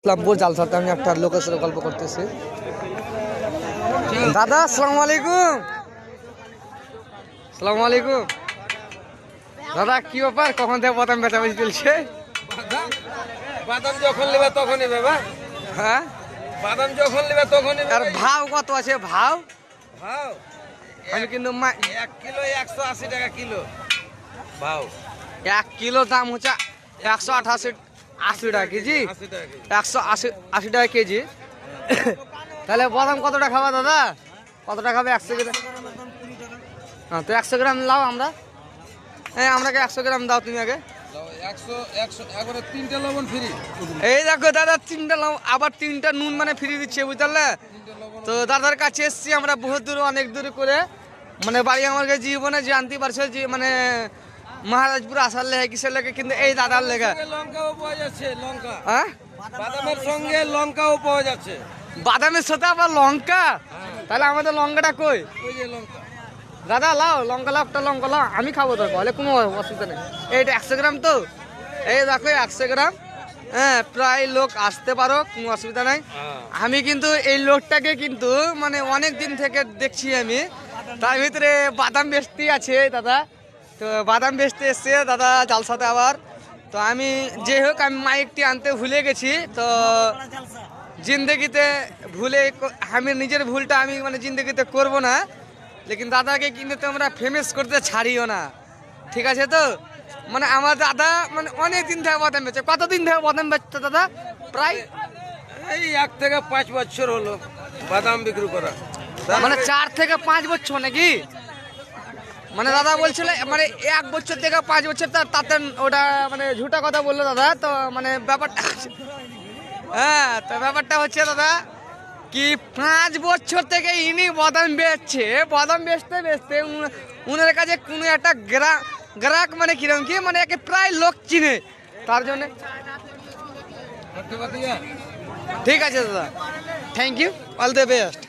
ইসলামপুর জালসাতে আমি একটা লোকের সাথে গল্প করতেছি। দাদা আসসালামু আলাইকুম। আসসালামু আলাইকুম দাদা, কি ব্যাপার? কখন থেকে বাদাম বেচাবেচি চলছে? বাদাম যখন নেবে তখন নেবে ভাই। হ্যাঁ, বাদাম যখন নেবে তখন নেবে। আর ভাও কত আছে? ভাও ভাও আমি কিন্তু 1 কিলো 180 টাকা কিলো ভাও। 1 কিলো দাম হচ্ছে 188 টাকা কেজি। 80 টাকা কেজি। 180 টাকা কেজি। তাহলে বাদাম কতটা খাবা দাদা? কতটা খাবে? 100 গ্রাম? হ্যাঁ, তো 100 গ্রাম লাও আমরা। হ্যাঁ, আমরাকে 100 গ্রাম দাও তুমি আগে। 100 একবারে 3টা লবণ ফ্রি। এই দেখো দাদা, 3টা লাও, আবার 3টা নুন মানে ফ্রি দিচ্ছে, বুঝলে? তো দাদার কাছে এসছি আমরা বহুত দূর, অনেক দূর করে, মানে বাড়ি আমাকে জীবনে জানতে পারছো যে মানে মহারাজপুর আসার লেগে কিসের লেগে, কিন্তু এই দাদার লেগে। লঙ্কাও পাওয়া যাচ্ছে, লঙ্কা। হ্যাঁ, বাদামের সঙ্গে লঙ্কাও পাওয়া যাচ্ছে। বাদামের সাথে আবার লঙ্কা? তাহলে আমাদের লঙ্কাটা কই? ওই যে লঙ্কা। দাদা লাও লঙ্কা, লাও একটা লঙ্কা লাও, আমি খাবো তো, তাহলে কোনো অসুবিধা নেই। এইটা 100 গ্রাম তো, এই দেখো 100 গ্রাম। হ্যাঁ, প্রায় লোক আসতে পারো, কোনো অসুবিধা নাই। আমি কিন্তু এই লোকটাকে কিন্তু মানে অনেক দিন থেকে দেখছি আমি, তার ভিতরে বাদাম বেচতে আছে দাদা। তো বাদাম বেচতে এসছে দাদা জালসাতে আবার। তো আমি যে হোক, আমি মাইকটি আনতে ভুলে গেছি। তো জিন্দগিতে আমি নিজের ভুলটা আমি মানে জিন্দগিতে করব না, লেকিন দাদাকে কিন্তু তোমরা ফেমাস করতে ছাড়িও না, ঠিক আছে? তো মানে আমার দাদা মানে অনেক দিন থেকে বাদাম বেচে। কতদিন থেকে বাদাম বেচছে দাদা? প্রায় এই 1 থেকে 5 বছর হলো বাদাম বিক্রি করা। মানে 4 থেকে 5 বছর নাকি? মানে দাদা বলছিল মানে 1 বছর থেকে 5 বছর, তাতে ওটা মানে ঝুটা কথা বললো দাদা। তো মানে ব্যাপারটা হ্যাঁ, তো ব্যাপারটা হচ্ছে দাদা কি 5 বছর থেকে ইনি বাদাম বেচছে। বাদাম বেচতে বেচতে উনার কাছে কোনো একটা গ্রাহক মানে কিরকম কি মানে একে প্রায় লোক চিনে, তার জন্য। ঠিক আছে দাদা, thank you, all the best.